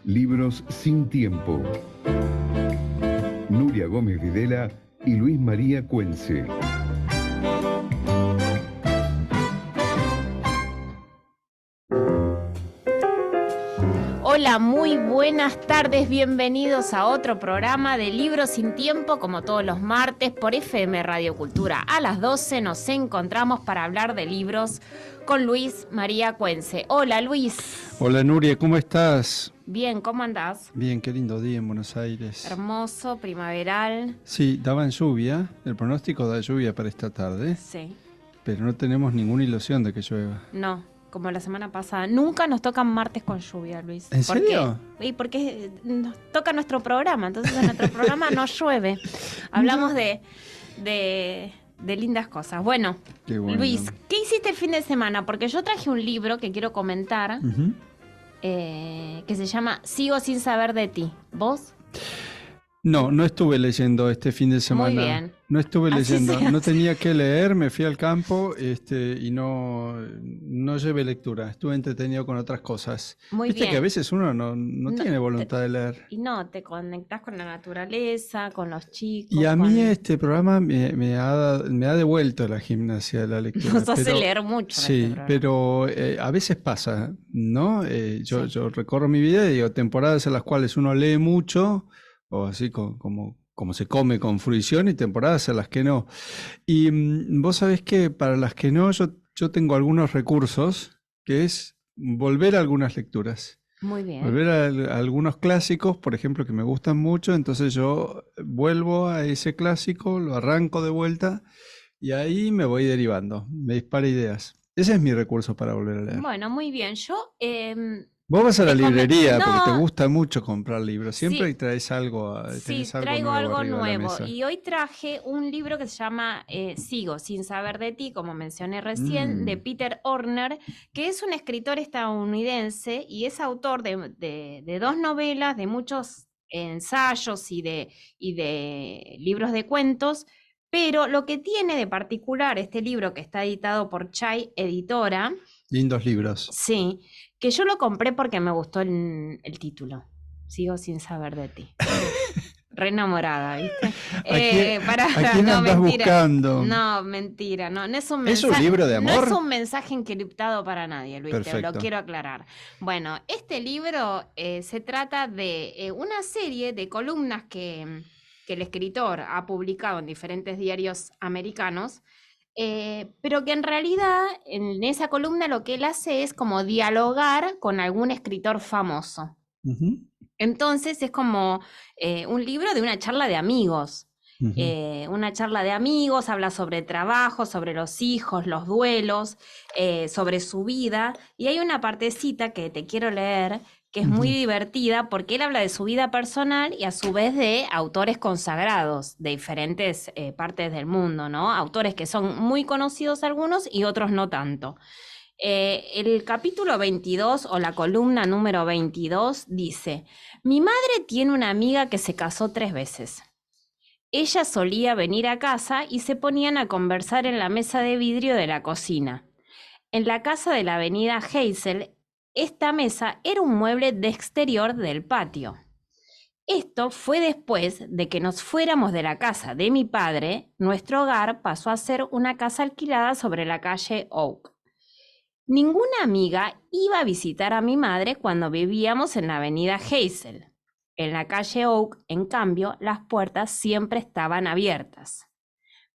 Libros sin tiempo. Nuria Gómez Videla y Luis María Cuense. Hola, muy buenas tardes, bienvenidos a otro programa de Libros sin Tiempo, como todos los martes por FM Radio Cultura. A las 12 nos encontramos para hablar de libros con Luis María Cuense. Hola, Luis. Hola, Nuria, ¿cómo estás? Bien, ¿cómo andás? Bien, qué lindo día en Buenos Aires. Hermoso, primaveral. Sí, daban lluvia, el pronóstico da lluvia para esta tarde. Sí. Pero no tenemos ninguna ilusión de que llueva. No, como la semana pasada. Nunca nos tocan martes con lluvia, Luis. ¿En serio? Sí, porque nos toca nuestro programa, entonces en nuestro programa no llueve. Hablamos de lindas cosas. Bueno, Luis, ¿qué hiciste el fin de semana? Porque yo traje un libro que quiero comentar, que se llama Sigo sin saber de ti. ¿Vos? No estuve leyendo este fin de semana. Muy bien. No estuve leyendo, se hace. no tenía que leer, me fui al campo y no llevé lectura. Estuve entretenido con otras cosas. Muy Viste bien. que a veces uno no tiene voluntad de leer. Y no, te conectás con la naturaleza, con los chicos. Y a mí este programa me ha devuelto la gimnasia de la lectura. Nos hace leer mucho. Sí, este programa. pero a veces pasa, ¿no? Yo recorro mi vida y digo, temporadas en las cuales uno lee mucho, o así como se come con fruición, y temporadas en las que no. Y vos sabés que para las que no, yo tengo algunos recursos, que es volver a algunas lecturas. Muy bien. Volver a algunos clásicos, por ejemplo, que me gustan mucho, entonces yo vuelvo a ese clásico, lo arranco de vuelta y ahí me voy derivando, me dispara ideas. Ese es mi recurso para volver a leer. Bueno, muy bien. Yo... Vos vas a la librería porque te No. gusta mucho comprar libros. Siempre Sí. traes algo, Sí, tenés algo traigo nuevo algo arriba de la nuevo. mesa. Y hoy traje un libro que se llama Sigo sin saber de ti, como mencioné recién, de Peter Orner, que es un escritor estadounidense y es autor de dos novelas, de muchos ensayos y de libros de cuentos. Pero lo que tiene de particular este libro, que está editado por Chai Editora, Lindos libros. sí, que yo lo compré porque me gustó el título. Sigo sin saber de ti. Re enamorada, ¿viste? ¿A quién andás buscando? No, mentira. No es un ¿Es un libro de amor? No es un mensaje encriptado para nadie, Luis, te Perfecto. lo quiero aclarar. Bueno, este libro se trata de una serie de columnas que el escritor ha publicado en diferentes diarios americanos, pero que en realidad en esa columna lo que él hace es como dialogar con algún escritor famoso. Uh-huh. Entonces es como un libro de una charla de amigos. Uh-huh. Una charla de amigos, habla sobre trabajo, sobre los hijos, los duelos, sobre su vida. Y hay una partecita que te quiero leer, que es muy divertida, porque él habla de su vida personal y a su vez de autores consagrados de diferentes partes del mundo, ¿no? Autores que son muy conocidos algunos y otros no tanto. El capítulo 22 o la columna número 22 dice: mi madre tiene una amiga que se casó 3 veces. Ella solía venir a casa y se ponían a conversar en la mesa de vidrio de la cocina. En la casa de la avenida Hazel, esta mesa era un mueble de exterior del patio. Esto fue después de que nos fuéramos de la casa de mi padre. Nuestro hogar pasó a ser una casa alquilada sobre la calle Oak. Ninguna amiga iba a visitar a mi madre cuando vivíamos en la avenida Hazel. En la calle Oak, en cambio, las puertas siempre estaban abiertas.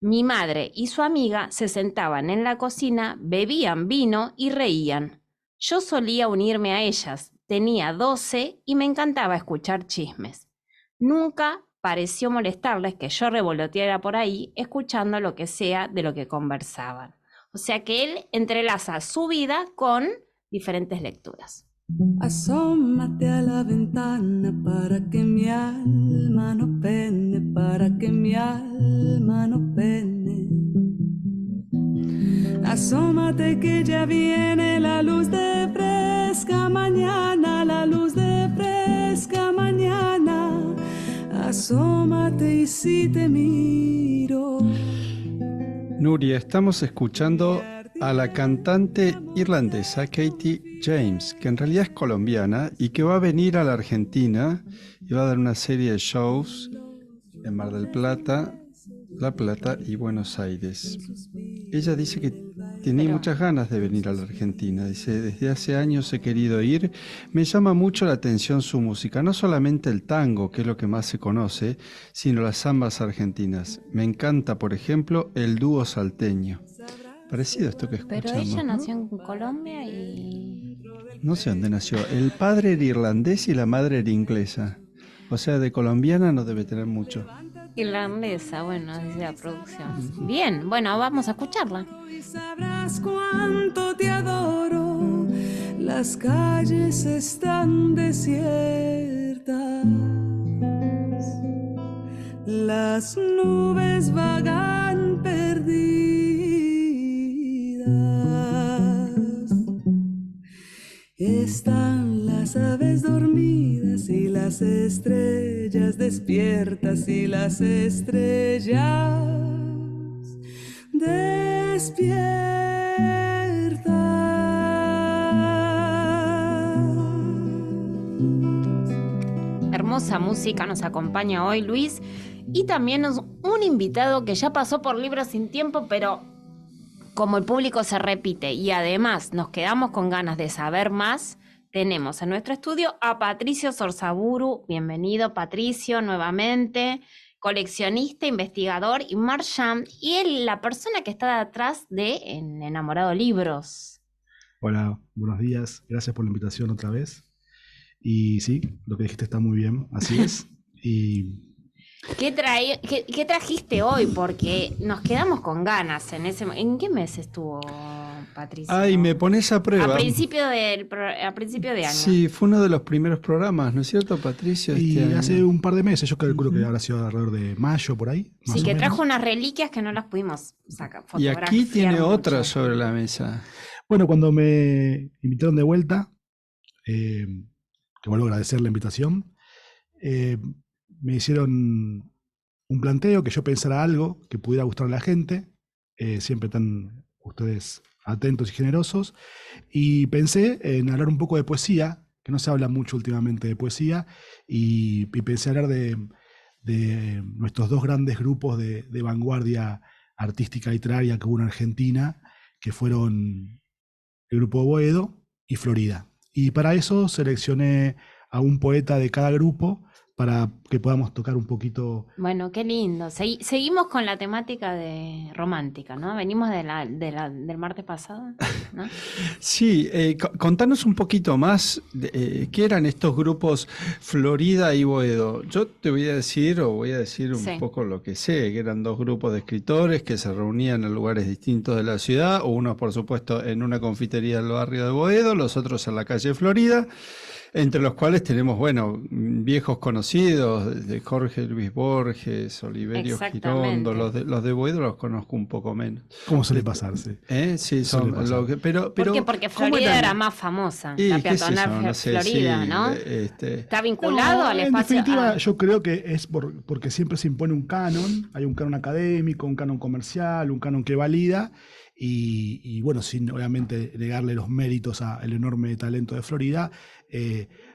Mi madre y su amiga se sentaban en la cocina, bebían vino y reían. Yo solía unirme a ellas, tenía 12 y me encantaba escuchar chismes. Nunca pareció molestarles que yo revoloteara por ahí escuchando lo que sea de lo que conversaban. O sea que él entrelaza su vida con diferentes lecturas. Asómate a la ventana para que mi alma no pene, para que mi alma no pene. Asómate que ya viene la luz de fresca mañana, la luz de fresca mañana. Asómate y si te miro. Nuria, estamos escuchando a la cantante irlandesa Katie James, que en realidad es colombiana y que va a venir a la Argentina y va a dar una serie de shows en Mar del Plata, La Plata y Buenos Aires. Ella dice que tenía muchas ganas de venir a la Argentina. Dice, desde hace años he querido ir. Me llama mucho la atención su música, no solamente el tango, que es lo que más se conoce, sino las zambas argentinas. Me encanta, por ejemplo, el dúo salteño. Parecido a esto que escuchamos. Pero ella ¿no? nació en Colombia y... No sé dónde nació. El padre era irlandés y la madre era inglesa. O sea, de colombiana no debe tener mucho. Irlandesa, bueno, dice la producción. Bien, bueno, vamos a escucharla. Y sabrás cuánto te adoro. Las calles están desiertas. Las nubes vagan perdidas. Están las aves dormidas y las estrellas despiertas y las estrellas despiertas. Hermosa música nos acompaña hoy Luis y también un invitado que ya pasó por Libros sin Tiempo, pero como el público se repite y además nos quedamos con ganas de saber más, tenemos en nuestro estudio a Patricio Sorzaburu. Bienvenido, Patricio, nuevamente, coleccionista, investigador y marchand, y él, la persona que está detrás de Enamorado Libros. Hola, buenos días. Gracias por la invitación otra vez. Y sí, lo que dijiste está muy bien, así es. Y ¿Qué trajiste hoy? Porque nos quedamos con ganas en ese... ¿En qué mes estuvo, Patricio? Ay, me pones a prueba. A principio de año. Sí, fue uno de los primeros programas, ¿no es cierto, Patricio? y Este año? hace un par de meses, yo calculo que habrá sido alrededor de mayo, por ahí. Más Sí, o que menos. trajo unas reliquias que no las pudimos sacar. Y aquí tiene fotografiar otra mucho. sobre la mesa. Bueno, cuando me invitaron de vuelta, que vuelvo a agradecer la invitación, me hicieron un planteo que yo pensara algo que pudiera gustar a la gente, siempre tan ustedes atentos y generosos, y pensé en hablar un poco de poesía, que no se habla mucho últimamente de poesía, y pensé hablar de nuestros dos grandes grupos de vanguardia artística literaria que hubo en Argentina, que fueron el grupo Boedo y Florida. Y para eso seleccioné a un poeta de cada grupo para que podamos tocar un poquito. Bueno, qué lindo. Seguimos con la temática de romántica, ¿no? Venimos del martes pasado, ¿no? Sí, contanos un poquito más qué eran estos grupos Florida y Boedo. Yo te voy a decir un Sí. poco lo que sé, que eran dos grupos de escritores que se reunían en lugares distintos de la ciudad, unos por supuesto en una confitería del barrio de Boedo, los otros en la calle Florida, entre los cuales tenemos, bueno, viejos conocidos de Jorge Luis Borges, Oliverio Exactamente. Girondo, los de Boedo los conozco un poco menos. ¿Cómo suele pasarse? Sí, Suele son pasar. pero ¿Por qué? Porque ¿cómo Florida eran? era más famosa, Y, la qué sé yo, peatonal no sé, Florida, sí, ¿no? Está vinculado No, al en espacio... definitiva, yo creo que es porque siempre se impone un canon, hay un canon académico, un canon comercial, un canon que valida, y bueno, sin obviamente negarle los méritos al enorme talento de Florida,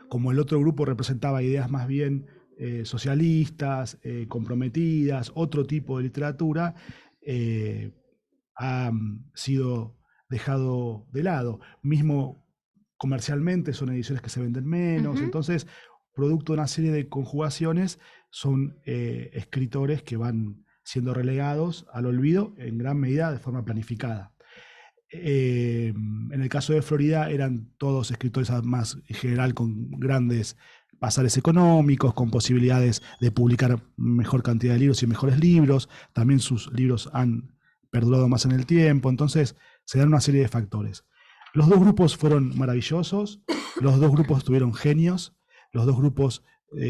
como el otro grupo representaba ideas más bien socialistas, comprometidas, otro tipo de literatura, ha sido dejado de lado. Mismo comercialmente son ediciones que se venden menos, Ujú. entonces, producto de una serie de conjugaciones, son escritores que van siendo relegados al olvido en gran medida de forma planificada. En el caso de Florida eran todos escritores más en general con grandes bazares económicos, con posibilidades de publicar mejor cantidad de libros y mejores libros. También sus libros han perdurado más en el tiempo, entonces se dan una serie de factores. Los dos grupos fueron maravillosos, los dos grupos tuvieron genios, los dos grupos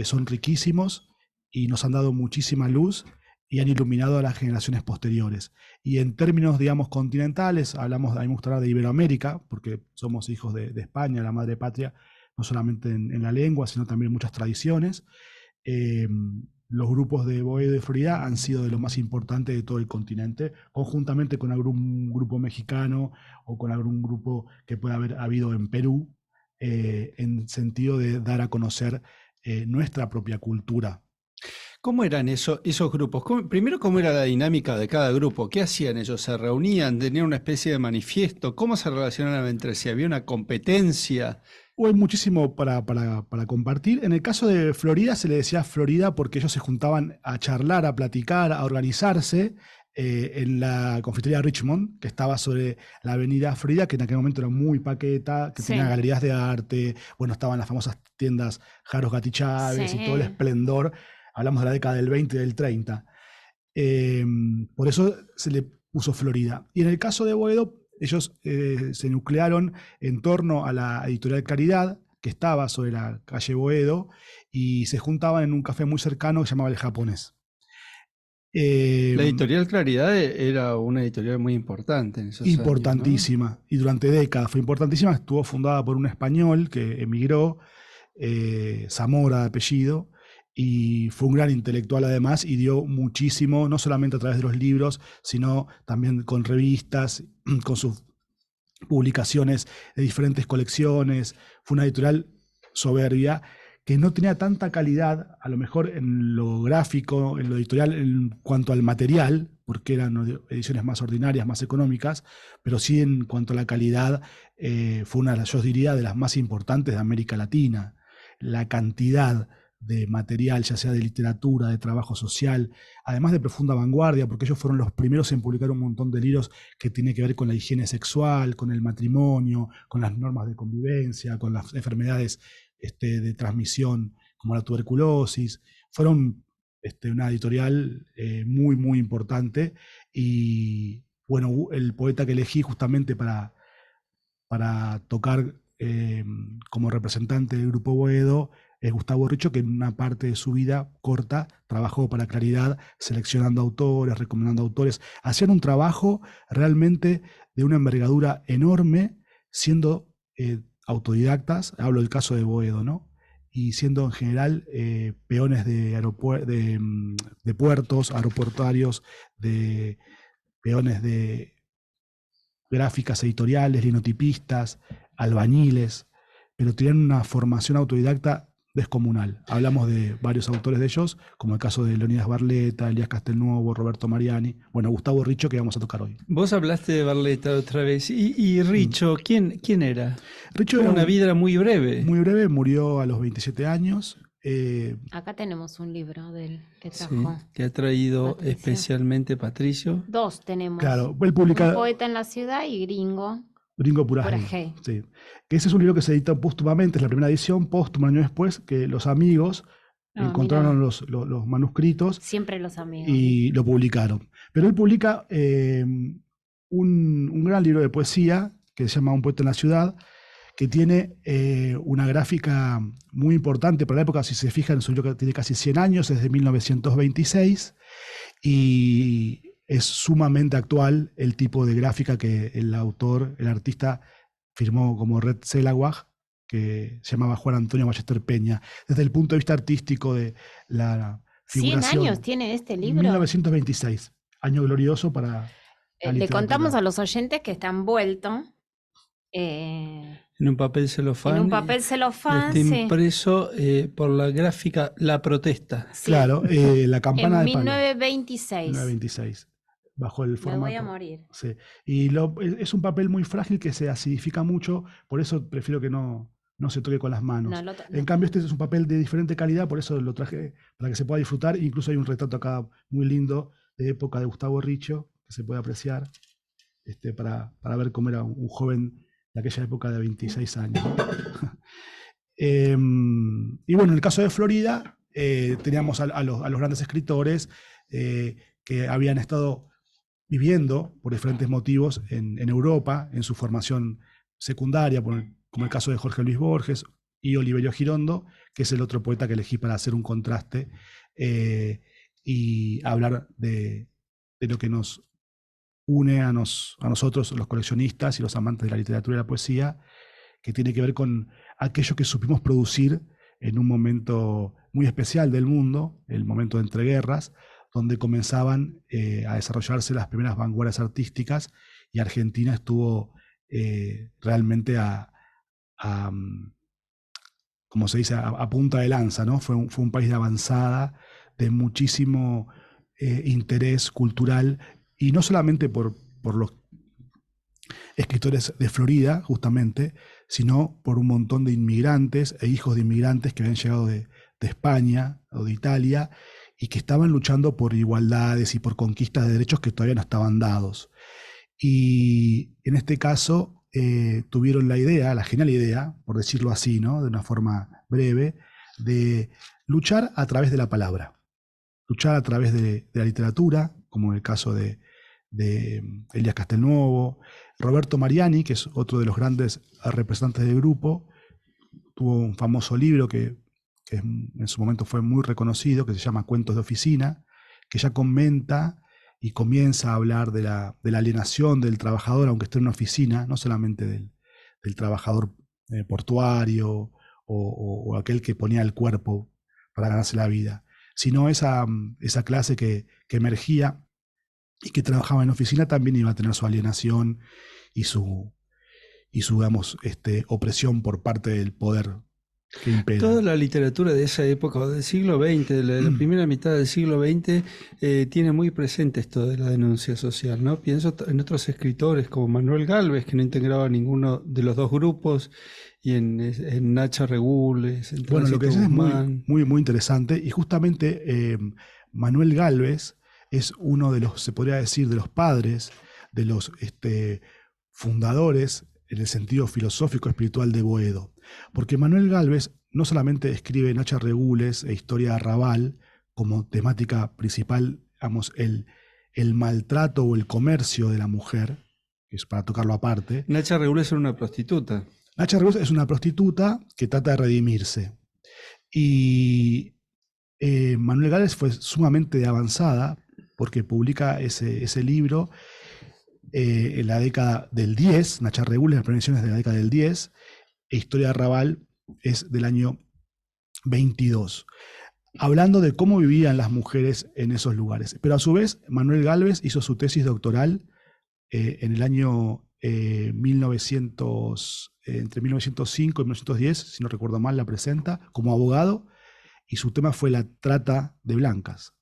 son riquísimos y nos han dado muchísima luz y han iluminado a las generaciones posteriores. Y en términos, digamos, continentales, a mí me gusta hablar de Iberoamérica, porque somos hijos de España, la madre patria, no solamente en la lengua, sino también en muchas tradiciones. los grupos de Boedo y Florida han sido de lo más importante de todo el continente, conjuntamente con algún grupo mexicano o con algún grupo que pueda haber habido en Perú, en sentido de dar a conocer nuestra propia cultura. ¿Cómo eran esos grupos? Primero, ¿cómo era la dinámica de cada grupo? ¿Qué hacían ellos? ¿Se reunían? ¿Tenían una especie de manifiesto? ¿Cómo se relacionaban entre sí? ¿Había una competencia? Hay muchísimo para compartir. En el caso de Florida se le decía Florida porque ellos se juntaban a charlar, a platicar, a organizarse en la confitería Richmond, que estaba sobre la avenida Florida, que en aquel momento era muy paqueta, que tenía galerías de arte, bueno, estaban las famosas tiendas Jaros Gatti Chávez y todo el esplendor. Hablamos de la década del 20 y del 30. Por eso se le puso Florida. Y en el caso de Boedo, ellos se nuclearon en torno a la editorial Caridad, que estaba sobre la calle Boedo, y se juntaban en un café muy cercano que se llamaba El Japonés. La editorial Claridad era una editorial muy importante en esos importantísima, años, ¿no? Y durante décadas fue importantísima. Estuvo fundada por un español que emigró, Zamora de apellido, y fue un gran intelectual además, y dio muchísimo, no solamente a través de los libros, sino también con revistas, con sus publicaciones de diferentes colecciones. Fue una editorial soberbia, que no tenía tanta calidad, a lo mejor en lo gráfico, en lo editorial, en cuanto al material, porque eran ediciones más ordinarias, más económicas, pero sí en cuanto a la calidad, fue una, yo diría, de las más importantes de América Latina. La cantidad de material, ya sea de literatura, de trabajo social, además de profunda vanguardia, porque ellos fueron los primeros en publicar un montón de libros que tienen que ver con la higiene sexual, con el matrimonio, con las normas de convivencia, con las enfermedades de transmisión como la tuberculosis. Fueron una editorial muy, muy importante, y bueno, el poeta que elegí justamente para tocar como representante del Grupo Boedo es Gustavo Richo, que en una parte de su vida corta trabajó para Claridad, seleccionando autores, recomendando autores. Hacían un trabajo realmente de una envergadura enorme, siendo autodidactas, hablo del caso de Boedo, ¿no? Y siendo en general peones de puertos, aeroportuarios, peones de gráficas editoriales, linotipistas, albañiles, pero tenían una formación autodidacta descomunal. Hablamos de varios autores de ellos, como el caso de Leonidas Barletta, Elías Castelnuovo, Roberto Mariani, bueno, Gustavo Richo, que vamos a tocar hoy. Vos hablaste de Barletta otra vez, y Richo, ¿quién era? Richo era una vida muy breve. Muy breve, murió a los 27 años. Acá tenemos un libro del que trajo. Sí, que ha traído Patricio. Especialmente Patricio. Dos tenemos. Claro, él publica Un poeta en la ciudad y Gringo. Gringo Purajey. Sí. Que ese es un libro que se editó póstumamente, es la primera edición, póstuma, un año después, que los amigos encontraron los manuscritos. Siempre los amigos. Y lo publicaron. Pero él publica un gran libro de poesía que se llama Un poeta en la ciudad, que tiene una gráfica muy importante para la época. Si se fijan, su libro tiene casi 100 años, es de 1926, y es sumamente actual el tipo de gráfica que el autor, el artista, firmó como Red Selawaj, que se llamaba Juan Antonio Ballester Peña. Desde el punto de vista artístico de la figuración. 100 años tiene este libro. 1926, año glorioso para la Le literatura. contamos a los oyentes que está envuelto En un papel celofán. en un papel celofán, Está sí. impreso por la gráfica La Protesta. Sí. Claro, la campana En de palo. 1926. 1926. Bajo el Me formato. voy a morir. Sí. Y es un papel muy frágil que se acidifica mucho, por eso prefiero que no se toque con las manos. No, En cambio, este es un papel de diferente calidad, por eso lo traje para que se pueda disfrutar. Incluso hay un retrato acá muy lindo de época de Gustavo Richo, que se puede apreciar, para ver cómo era un joven de aquella época de 26 años. Y bueno, en el caso de Florida, teníamos a los grandes escritores que habían estado viviendo por diferentes motivos en Europa, en su formación secundaria, como el caso de Jorge Luis Borges y Oliverio Girondo, que es el otro poeta que elegí para hacer un contraste y hablar de lo que nos une a nosotros, los coleccionistas y los amantes de la literatura y la poesía, que tiene que ver con aquello que supimos producir en un momento muy especial del mundo, el momento de entreguerras, donde comenzaban a desarrollarse las primeras vanguardias artísticas, y Argentina estuvo realmente como se dice, a punta de lanza, ¿no? Fue un país de avanzada, de muchísimo interés cultural, y no solamente por los escritores de Florida, justamente, sino por un montón de inmigrantes e hijos de inmigrantes que habían llegado de España o de Italia, y que estaban luchando por igualdades y por conquistas de derechos que todavía no estaban dados. Y en este caso tuvieron la idea, la genial idea, por decirlo así, ¿no? De una forma breve, de luchar a través de la palabra, luchar a través de la literatura, como en el caso de Elías Castelnuovo. Roberto Mariani, que es otro de los grandes representantes del grupo, tuvo un famoso libro que en su momento fue muy reconocido, que se llama Cuentos de Oficina, que ya comenta y comienza a hablar de la alienación del trabajador, aunque esté en una oficina, no solamente del trabajador portuario o aquel que ponía el cuerpo para ganarse la vida, sino esa clase que emergía y que trabajaba en oficina también iba a tener su alienación y su digamos, opresión por parte del poder que impera. Toda la literatura de esa época, o del siglo XX, de la primera mitad del siglo XX, tiene muy presente esto de la denuncia social, ¿no? Pienso en otros escritores como Manuel Gálvez, que no integraba ninguno de los dos grupos, y en Nacha Regules, en Bueno, lo que Tránsito es muy, Guzmán. muy, muy interesante, y justamente Manuel Gálvez es uno de los, se podría decir, de los padres, de los fundadores, en el sentido filosófico espiritual, de Boedo. Porque Manuel Gálvez no solamente escribe Nacha Regules e Historia de Arrabal como temática principal, digamos, el maltrato o el comercio de la mujer, que es para tocarlo aparte. Nacha Regules era una prostituta. Nacha Regules es una prostituta que trata de redimirse. Y Manuel Gálvez fue sumamente de avanzada, porque publica ese libro en la década del 10, Nacha Regules, las prevenciones de la década del 10, e Historia de Arrabal es del año 22, hablando de cómo vivían las mujeres en esos lugares. Pero a su vez, Manuel Gálvez hizo su tesis doctoral en el año 1900, entre 1905 y 1910, si no recuerdo mal, la presenta como abogado, y su tema fue la trata de blancas,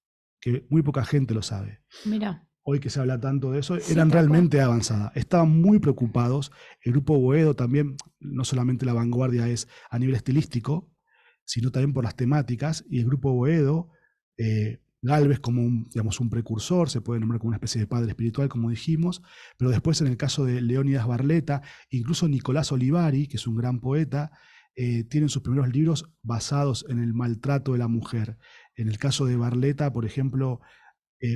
que muy poca gente lo sabe. Mira. Hoy que se habla tanto de eso, Sí, eran tal realmente avanzadas. Estaban muy preocupados. El grupo Boedo también, no solamente la vanguardia es a nivel estilístico, sino también por las temáticas. Y el grupo Boedo, Gálvez como digamos, un precursor, se puede nombrar como una especie de padre espiritual, como dijimos, pero después en el caso de Leónidas Barletta, incluso Nicolás Olivari, que es un gran poeta, tienen sus primeros libros basados en el maltrato de la mujer. En el caso de Barletta, por ejemplo,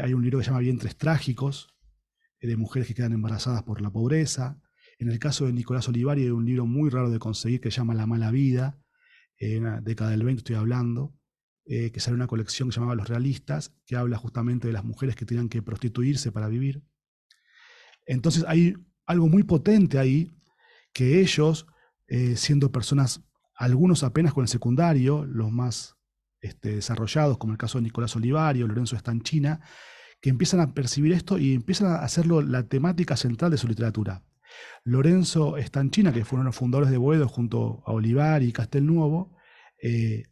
hay un libro que se llama Vientres Trágicos, de mujeres que quedan embarazadas por la pobreza. En el caso de Nicolás Olivari hay un libro muy raro de conseguir que se llama La Mala Vida, en la década del 20 estoy hablando, que sale una colección que se llamaba Los Realistas, que habla justamente de las mujeres que tenían que prostituirse para vivir. Entonces hay algo muy potente ahí, que ellos, siendo personas, algunos apenas con el secundario, los más desarrollados, como el caso de Nicolás Olivari o Lorenzo Stanchina, que empiezan a percibir esto y empiezan a hacerlo la temática central de su literatura. Lorenzo Stanchina, que fue uno de los fundadores de Boedo junto a Olivari y Castelnuovo,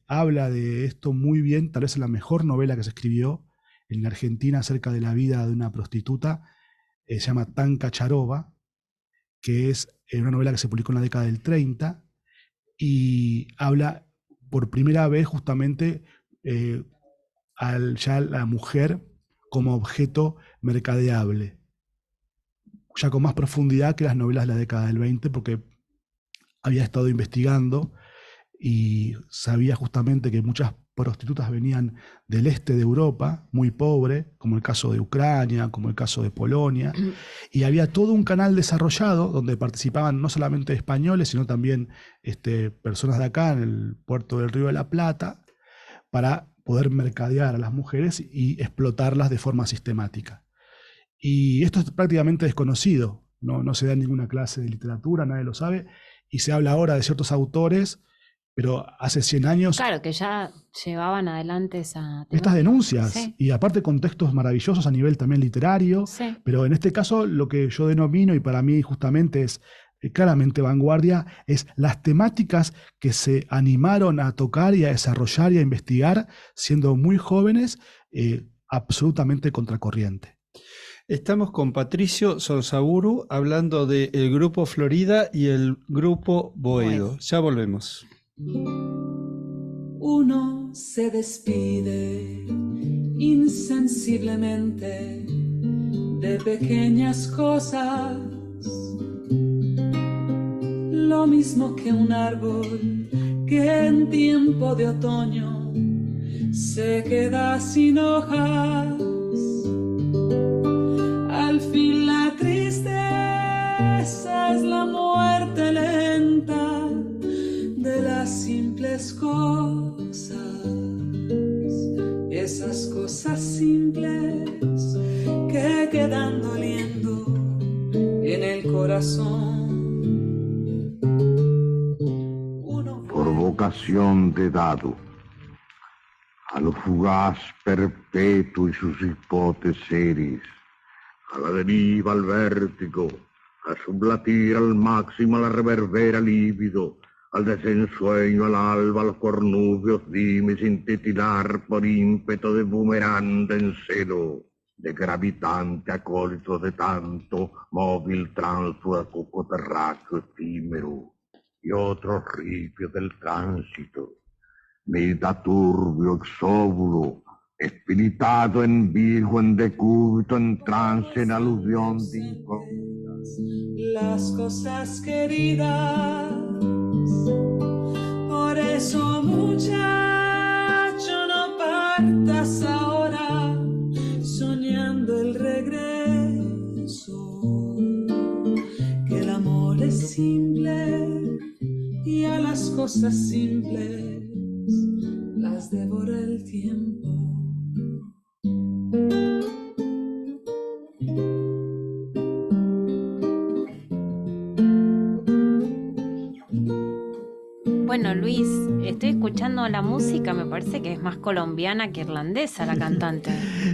habla de esto muy bien, tal vez es la mejor novela que se escribió en la Argentina acerca de la vida de una prostituta, se llama Tanka Charova, que es una novela que se publicó en la década del 30, y habla por primera vez justamente ya la mujer como objeto mercadeable, ya con más profundidad que las novelas de la década del 20, porque había estado investigando y sabía justamente que muchas prostitutas venían del este de Europa, muy pobre, como el caso de Ucrania, como el caso de Polonia, y había todo un canal desarrollado donde participaban no solamente españoles, sino también personas de acá en el puerto del Río de la Plata, para poder mercadear a las mujeres y explotarlas de forma sistemática. Y esto es prácticamente desconocido, no se da en ninguna clase de literatura, nadie lo sabe, y se habla ahora de ciertos autores, pero hace 100 años Claro, que ya llevaban adelante esa estas denuncias, Sí. y aparte con textos maravillosos a nivel también literario, Sí. pero en este caso lo que yo denomino, y para mí justamente es claramente vanguardia, es las temáticas que se animaron a tocar y a desarrollar y a investigar siendo muy jóvenes, absolutamente contracorriente. Estamos con Patricio Sonzaburu hablando del Grupo Florida y el Grupo Boedo. Ya volvemos. Uno se despide insensiblemente de pequeñas cosas, lo mismo que un árbol que en tiempo de otoño se queda sin hojas. Al fin la tristeza es la muerte lenta de las simples cosas, esas cosas simples que quedan doliendo en el corazón. Por vocación de dado a lo fugaz perpetuo y sus hipótesis, a la deriva, al vértigo, a sublatir al máximo, a la reverbera lívido, al desensueño, al alba, a los cornubios dime sin titilar por ímpeto de boomerang en celo, de gravitante acólito de tanto móvil tránsfuga cocoterráqueo efímero, y otros ripios del tránsito, mida turbio, exóbulo, espiritado en virgo, en decúbito, en trance, en alusión de incógnitas. Las cosas queridas, por eso muchacho no partas ahora soñando el regreso, que el amor es simple y a las cosas simples las devora el tiempo. Bueno, Luis, estoy escuchando la música, me parece que es más colombiana que irlandesa la cantante.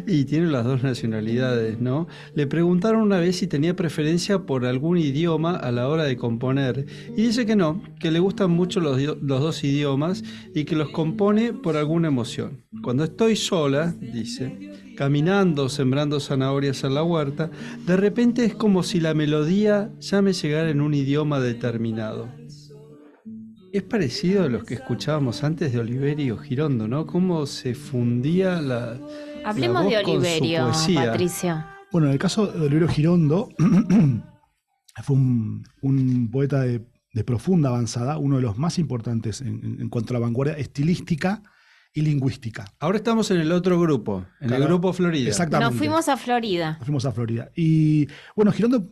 Y tiene las dos nacionalidades, ¿no? Le preguntaron una vez si tenía preferencia por algún idioma a la hora de componer. Y dice que no, que le gustan mucho los dos idiomas y que los compone por alguna emoción. Cuando estoy sola, dice, caminando, sembrando zanahorias en la huerta, de repente es como si la melodía ya me llegara en un idioma determinado. Es parecido a los que escuchábamos antes de Oliverio Girondo, ¿no? Cómo se fundía la Hablemos voz de con su Oliverio, poesía. Patricio. Bueno, en el caso de Oliverio Girondo, fue un poeta de profunda avanzada, uno de los más importantes en cuanto a la vanguardia estilística y lingüística. Ahora estamos en el otro grupo, en el Grupo Florida. Exactamente. Nos fuimos a Florida. Nos fuimos a Florida. Y bueno, Girondo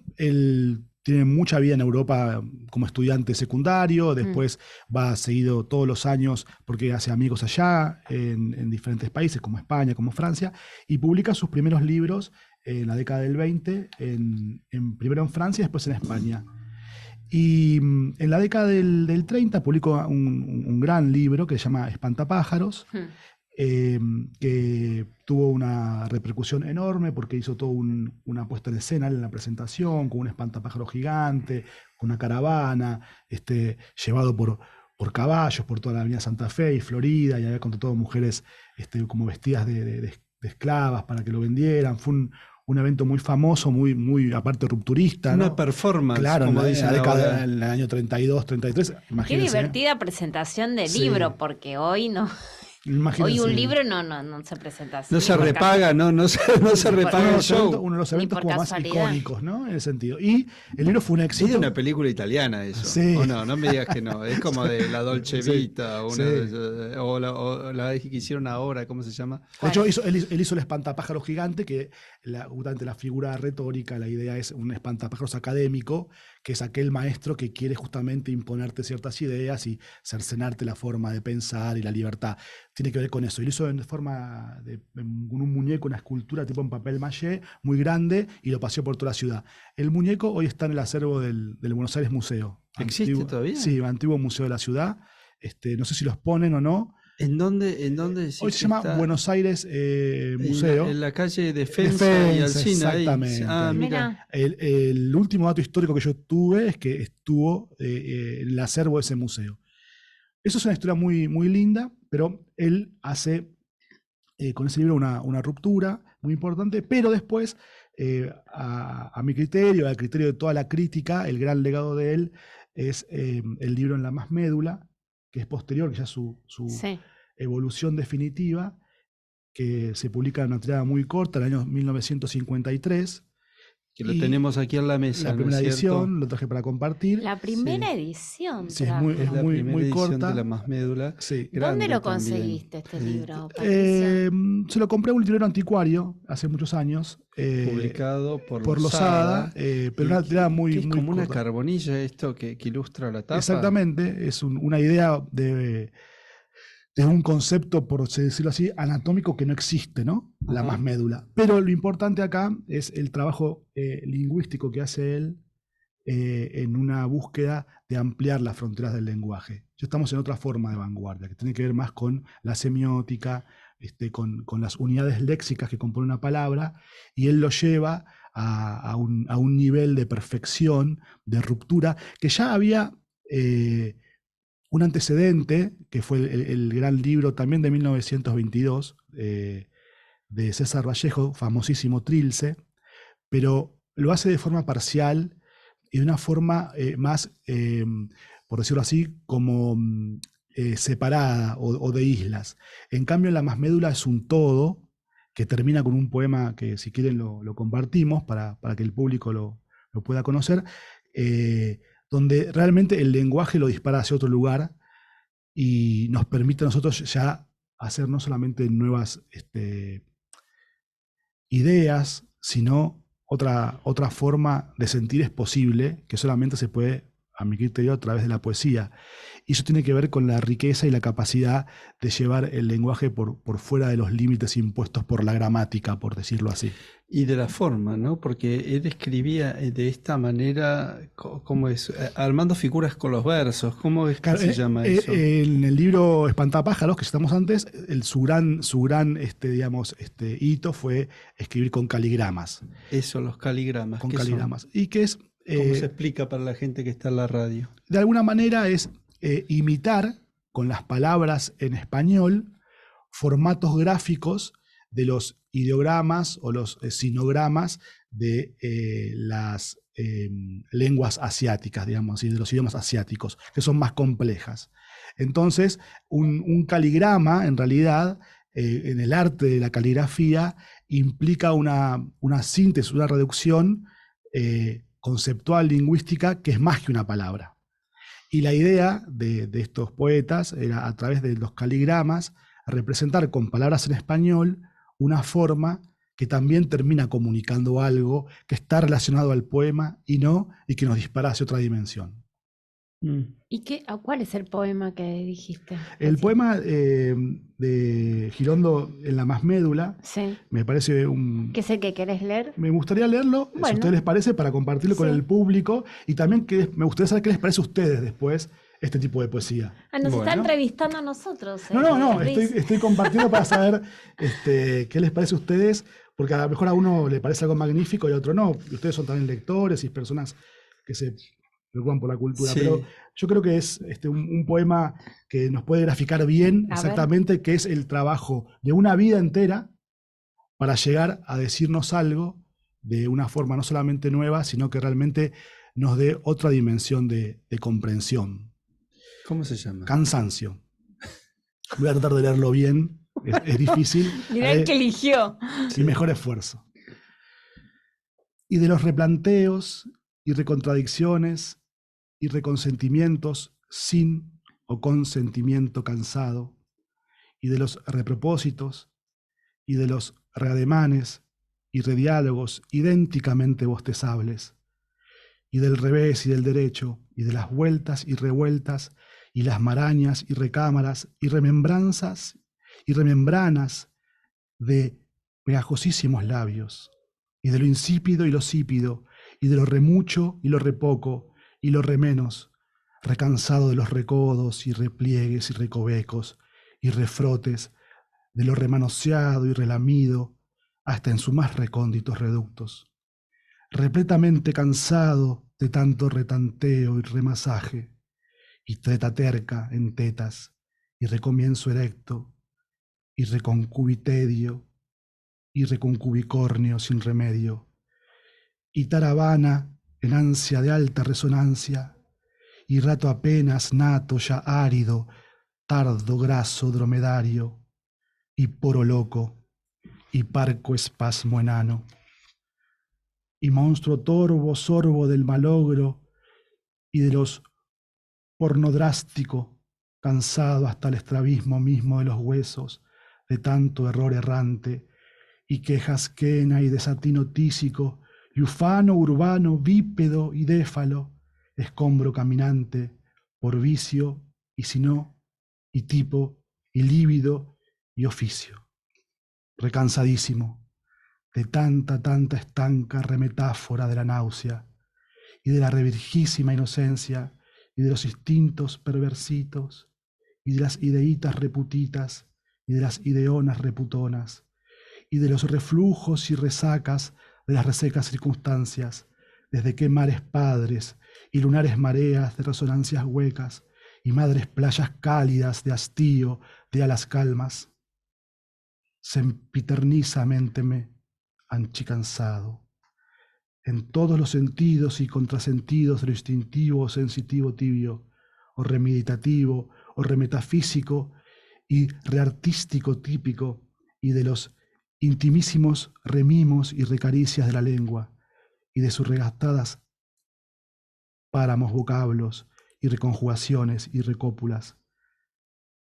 tiene mucha vida en Europa como estudiante secundario, después va seguido todos los años porque hace amigos allá, en diferentes países como España, como Francia, y publica sus primeros libros en la década del 20, primero en Francia y después en España. Y en la década del 30 publicó un gran libro que se llama Espantapájaros, que tuvo una repercusión enorme porque hizo toda una puesta en escena en la presentación, con un espantapájaro gigante, con una caravana, llevado por caballos por toda la avenida Santa Fe y Florida, y había contratado mujeres como vestidas de esclavas para que lo vendieran. Fue un evento muy famoso, muy aparte rupturista, Una ¿no? performance, Claro, como en dicen la década, ahora. en el año 32, 33, Qué imagínense. divertida presentación de Sí. libro, porque hoy no. Imagínense. Hoy un libro no se presenta así. No se por repaga, no se repaga el show. Uno de los eventos por como más casualidad. icónicos, ¿no? En ese sentido. Y el libro fue un Es éxito. de una película italiana eso. Sí. O no me digas que no. Es como de la Dolce Sí, Vita, sí. o la que hicieron ahora, ¿cómo se llama? De hecho, él hizo el espantapájaro gigante, que justamente la figura retórica, la idea es un espantapájaros académico, que es aquel maestro que quiere justamente imponerte ciertas ideas y cercenarte la forma de pensar y la libertad. Tiene que ver con eso. Y lo hizo en forma con un muñeco, una escultura tipo en papel maché, muy grande, y lo paseó por toda la ciudad. El muñeco hoy está en el acervo del Buenos Aires Museo. ¿Existe todavía? Sí, antiguo museo de la ciudad. no sé si los ponen o no. ¿En dónde decís Hoy se que llama está? Buenos Aires Museo. En la calle Defensa y Alsina. Ahí. Exactamente. Ah, mira. Mirá. El último dato histórico que yo tuve es que estuvo en el acervo de ese museo. Eso es una historia muy, muy linda, pero él hace con ese libro una ruptura muy importante, pero después, a mi criterio, al criterio de toda la crítica, el gran legado de él es el libro En la más médula, que es posterior, que ya su Sí. evolución definitiva, que se publica en una tirada muy corta, en el año 1953. Que lo Y tenemos aquí en la mesa. la ¿no primera es cierto? edición, lo traje para compartir. La primera edición. Sí, es trajo. muy- es Es la primera muy edición corta. de La más médula. Sí. ¿Dónde Grande lo también. conseguiste este Sí. libro, Patricia? Se lo compré a un librero anticuario hace muchos años. Publicado por Losada, pero y una tirada que muy, es muy como una corta. carbonilla esto que ilustra la tapa. Exactamente, es una idea de un concepto, por decirlo así, anatómico que no existe, ¿no? La Ajá. más médula. Pero lo importante acá es el trabajo lingüístico que hace él en una búsqueda de ampliar las fronteras del lenguaje. Ya estamos en otra forma de vanguardia, que tiene que ver más con la semiótica, con las unidades léxicas que componen una palabra, y él lo lleva a un nivel de perfección, de ruptura, que ya había un antecedente, que fue el gran libro también de 1922, de César Vallejo, famosísimo Trilce, pero lo hace de forma parcial y de una forma más, por decirlo así, como separada o de islas. En cambio, en La más médula es un todo, que termina con un poema que, si quieren, lo compartimos para que el público lo pueda conocer, donde realmente el lenguaje lo dispara hacia otro lugar y nos permite a nosotros ya hacer no solamente nuevas ideas, sino otra forma de sentir es posible, que solamente se puede, a mi criterio, a través de la poesía. Y eso tiene que ver con la riqueza y la capacidad de llevar el lenguaje por fuera de los límites impuestos por la gramática, por decirlo así. Y de la forma, ¿no? Porque él escribía de esta manera, ¿cómo es? Armando figuras con los versos. ¿Cómo es que Claro, se llama eso? En el libro Espantapájaros, que citamos antes, su gran digamos, hito fue escribir con caligramas. Eso, los caligramas. Con ¿qué son? caligramas. Y que es, ¿Cómo se explica para la gente que está en la radio? de alguna manera, es imitar con las palabras en español formatos gráficos de los ideogramas o los sinogramas de las lenguas asiáticas, digamos así, de los idiomas asiáticos, que son más complejas. Entonces, un caligrama, en realidad, en el arte de la caligrafía, implica una síntesis, una reducción conceptual, lingüística, que es más que una palabra. Y la idea de estos poetas era, a través de los caligramas, representar con palabras en español una forma que también termina comunicando algo que está relacionado al poema y que nos dispara hacia otra dimensión. ¿Y cuál es el poema que dijiste? El Así. poema de Girondo, En la más médula, Sí. me parece ¿Qué es el que querés leer? Me gustaría leerlo, si a Bueno. ustedes les parece, para compartirlo con Sí. el público, y también me gustaría saber qué les parece a ustedes después este tipo de poesía. Ah, nos está Bueno. entrevistando a nosotros. No, Luis. estoy compartiendo para saber qué les parece a ustedes, porque a lo mejor a uno le parece algo magnífico y a otro no. Y ustedes son también lectores y personas que se preocupan por la cultura, Sí. pero yo creo que es un poema que nos puede graficar bien A ver. exactamente qué es el trabajo de una vida entera para llegar a decirnos algo de una forma no solamente nueva, sino que realmente nos dé otra dimensión de comprensión. ¿Cómo se llama? Cansancio. Voy a tratar de leerlo bien, es difícil. Mirá Haré el que eligió. mi mejor esfuerzo. Y de los replanteos y recontradicciones y reconsentimientos sin o con sentimiento cansado, y de los repropósitos y de los reademanes y rediálogos idénticamente bostezables, y del revés y del derecho, y de las vueltas y revueltas, y las marañas y recámaras, y remembranzas y remembranas de pegajosísimos labios, y de lo insípido y lo sípido, y de lo remucho y lo repoco, y lo remenos, recansado de los recodos y repliegues y recovecos y refrotes, de lo remanoseado y relamido hasta en sus más recónditos reductos, repletamente cansado de tanto retanteo y remasaje, y treta terca en tetas, y recomienzo erecto, y reconcubitedio, y reconcubicornio sin remedio, y taravana en ansia de alta resonancia, y rato apenas nato ya árido, tardo graso dromedario, y poro loco, y parco espasmo enano, y monstruo torvo sorbo del malogro y de los pornodrástico, cansado hasta el estrabismo mismo de los huesos, de tanto error errante, y quejas quena y desatino tísico, y ufano urbano, bípedo y défalo, escombro caminante, por vicio y si no, y tipo, y lívido y oficio. Recansadísimo de tanta estanca remetáfora de la náusea, y de la revirgísima inocencia, y de los instintos perversitos, y de las ideitas reputitas, y de las ideonas reputonas, y de los reflujos y resacas de las resecas circunstancias, desde qué mares padres y lunares mareas de resonancias huecas, y madres playas cálidas de hastío de alas calmas, sempiternizamente anchicansado, en todos los sentidos y contrasentidos de lo instintivo o sensitivo tibio, o remeditativo, o remetafísico y reartístico típico, y de los intimísimos remimos y recaricias de la lengua, y de sus regastadas páramos vocablos, y reconjugaciones y recópulas,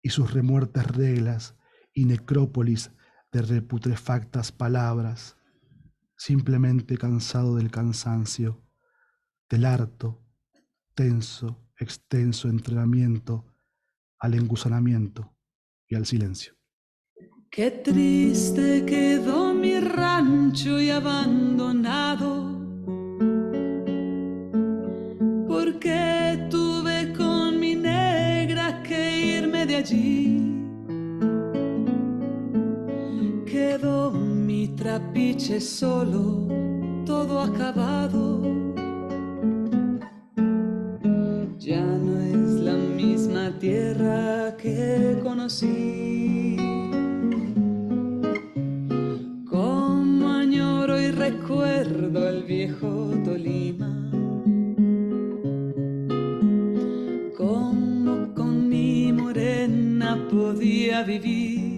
y sus remuertas reglas, y necrópolis de reputrefactas palabras, simplemente cansado del cansancio, del harto, tenso, extenso entrenamiento al engusanamiento y al silencio. Qué triste quedó mi rancho y abandonado, porque tuve con mi negra que irme de allí. Quedó mi trapiche solo, todo acabado. Ya no es la misma tierra que conocí. Como añoro y recuerdo el viejo Tolima, como con mi morena podía vivir.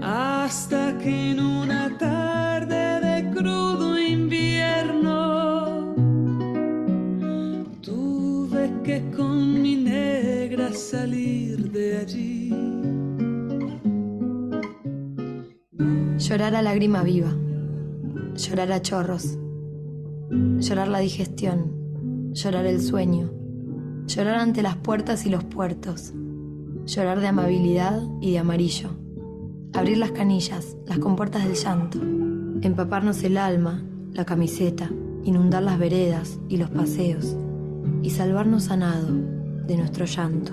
Hasta que en una tarde de crudo invierno tuve que con mi negra salir de allí. Llorar a lágrima viva, llorar a chorros, llorar la digestión, llorar el sueño, llorar ante las puertas y los puertos, llorar de amabilidad y de amarillo. Abrir las canillas, las compuertas del llanto, empaparnos el alma, la camiseta, inundar las veredas y los paseos, y salvarnos a nado de nuestro llanto.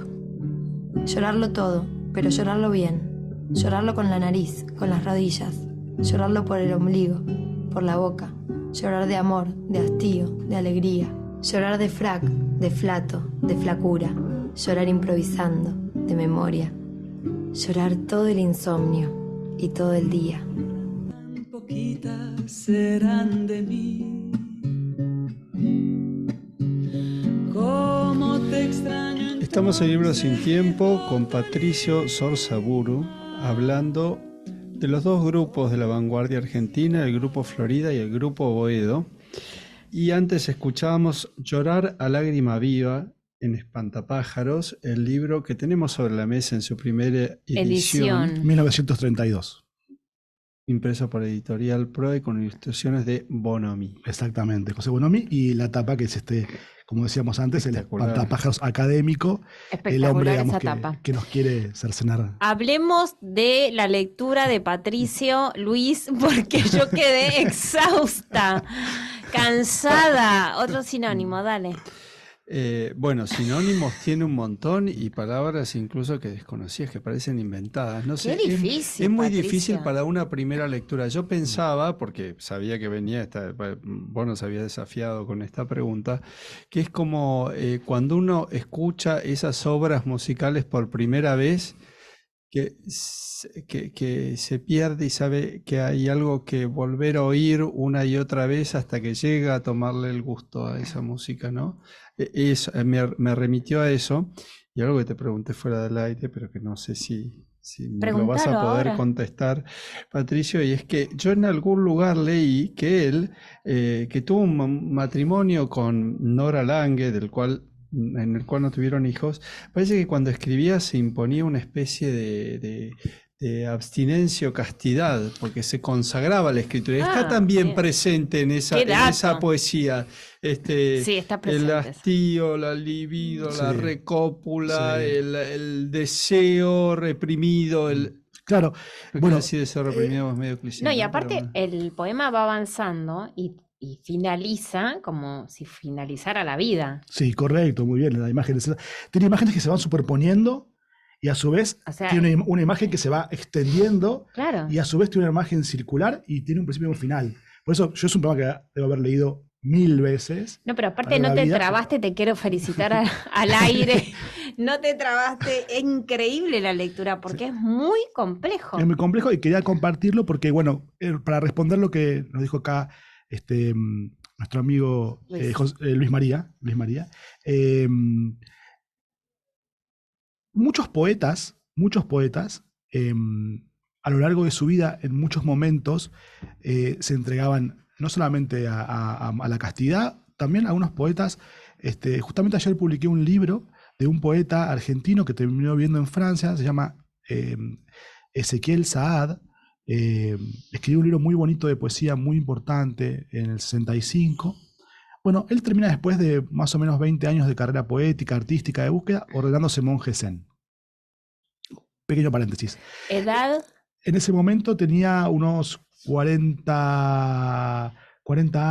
Llorarlo todo, pero llorarlo bien, llorarlo con la nariz, con las rodillas, llorarlo por el ombligo, por la boca, llorar de amor, de hastío, de alegría, llorar de frac, de flato, de flacura, llorar improvisando, de memoria, llorar todo el insomnio y todo el día. Tan poquitas serán de mí. Cómo te extraño. Estamos en Libros sin Tiempo con Patricio Sorzaburu, hablando de los dos grupos de la vanguardia argentina, el Grupo Florida y el Grupo Boedo. Y antes escuchábamos Llorar a lágrima viva en Espantapájaros, el libro que tenemos sobre la mesa en su primera edición. 1932. Impreso por Editorial Proe con ilustraciones de Bonomi. Exactamente, José Bonomi, y la tapa que es como decíamos antes, el Espantapájaros académico, el hombre, digamos, que nos quiere cercenar. Hablemos de la lectura de Patricio, Luis, porque yo quedé exhausta. Cansada. Otro sinónimo, dale. Bueno, sinónimos tiene un montón y palabras incluso que desconocías, que parecen inventadas. No sé, Qué difícil, es muy Patricio. difícil para una primera lectura. Yo pensaba, porque sabía que venía vos nos habías desafiado con esta pregunta, que es como cuando uno escucha esas obras musicales por primera vez, que se pierde y sabe que hay algo que volver a oír una y otra vez hasta que llega a tomarle el gusto a esa música, ¿no? Me remitió a eso, y algo que te pregunté fuera del aire, pero que no sé si me lo vas a Preguntalo poder ahora. contestar, Patricio, y es que yo en algún lugar leí que él, que tuvo un matrimonio con Nora Lange, en el cual no tuvieron hijos. Parece que cuando escribía se imponía una especie de abstinencia o castidad, porque se consagraba a la escritura. Y está también bien. presente en Qué esa dato. poesía. Sí, está El presente. hastío, la libido, la Sí, recópula, sí. el deseo reprimido, Claro, no bueno, quiero decir deseo reprimido, es medio cliché, No, y ¿no? aparte Pero bueno. el poema va avanzando y finaliza como si finalizara la vida. sí, correcto, muy bien. La imagen tiene imágenes que se van superponiendo y a su vez O sea, tiene una imagen que se va extendiendo claro. y a su vez tiene una imagen circular y tiene un principio y un final. Por eso yo es un poema que debo haber leído 1000 veces. No, pero aparte para no la te vida. trabaste, te quiero felicitar al aire. No te trabaste, es increíble la lectura porque es muy complejo. Es muy complejo y quería compartirlo porque, bueno, para responder lo que nos dijo acá nuestro amigo Luis María, muchos poetas, a lo largo de su vida, en muchos momentos, se entregaban no solamente a la castidad, también algunos poetas, justamente ayer publiqué un libro de un poeta argentino que terminó viviendo en Francia, se llama Ezequiel Saad. Escribió un libro muy bonito de poesía, muy importante, en el 65. Bueno, él termina después de más o menos 20 años de carrera poética, artística, de búsqueda, ordenándose monje zen. Pequeño paréntesis. ¿Edad? En ese momento tenía unos 40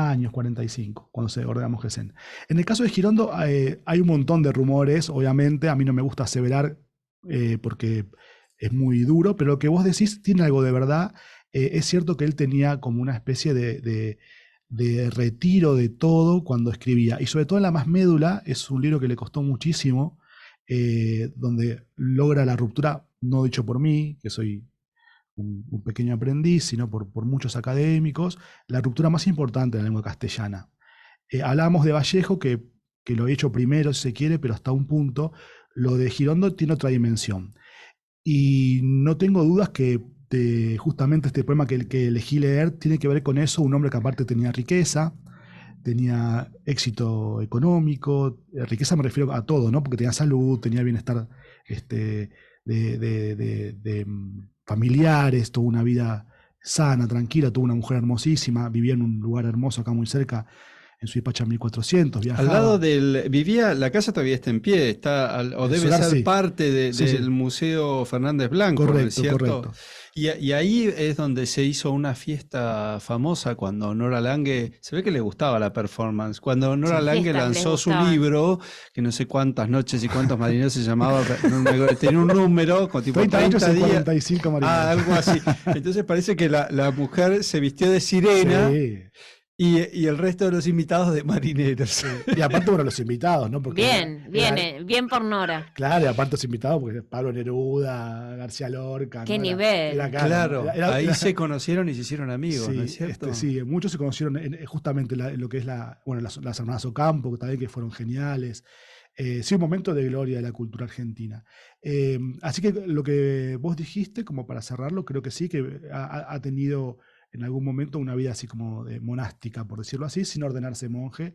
años, 45, cuando se ordena monje zen. En el caso de Girondo hay un montón de rumores, obviamente, a mí no me gusta aseverar porque es muy duro, pero lo que vos decís tiene algo de verdad. Es cierto que él tenía como una especie de retiro de todo cuando escribía, y sobre todo en La más médula, es un libro que le costó muchísimo, donde logra la ruptura, no dicho por mí, que soy un pequeño aprendiz, sino por muchos académicos, la ruptura más importante de la lengua castellana. Hablábamos de Vallejo, que lo he hecho primero, si se quiere, pero hasta un punto. Lo de Girondo tiene otra dimensión. Y no tengo dudas que justamente este poema que elegí leer tiene que ver con eso, un hombre que aparte tenía riqueza, tenía éxito económico, riqueza me refiero a todo, ¿no? Porque tenía salud, tenía bienestar de familiares, tuvo una vida sana, tranquila, tuvo una mujer hermosísima, vivía en un lugar hermoso acá muy cerca, en Suipacha 1400, viajaba. Al lado la casa todavía está en pie, o debe Solar, ser sí. parte del Sí. Museo Fernández Blanco, Correcto, ¿cierto? correcto. Y ahí es donde se hizo una fiesta famosa cuando Nora Lange, se ve que le gustaba la performance, cuando Nora Lange Fiestas, lanzó les su gustaba. libro, que no sé cuántas noches y cuántos marineros se llamaba, no me acuerdo, tenía un número, con tipo 30 noches 30 y días. 45 marineros. Algo así. Entonces parece que la mujer se vistió de sirena. Sí. Y el resto de los invitados de marineros. Y aparte, bueno, los invitados, ¿no? Porque Bien por Nora. Claro, y aparte los invitados, porque Pablo Neruda, García Lorca. Qué ¿no? nivel. Claro, ahí se conocieron y se hicieron amigos, sí, ¿no es cierto? Sí, muchos se conocieron justamente en lo que es las hermanas Ocampo, que también que fueron geniales. Sí, un momento de gloria de la cultura argentina. Así que lo que vos dijiste, como para cerrarlo, creo que sí, que ha tenido en algún momento una vida así como monástica, por decirlo así, sin ordenarse monje,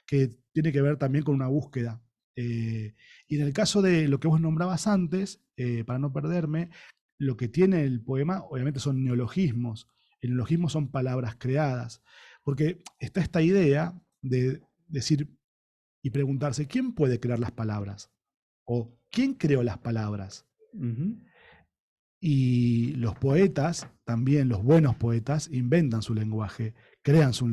que tiene que ver también con una búsqueda. Y en el caso de lo que vos nombrabas antes, para no perderme, lo que tiene el poema obviamente son neologismos. El neologismo son palabras creadas, porque está esta idea de decir y preguntarse, ¿quién puede crear las palabras? ¿O quién creó las palabras? Uh-huh. Y los poetas, también los buenos poetas, inventan su lenguaje, crean su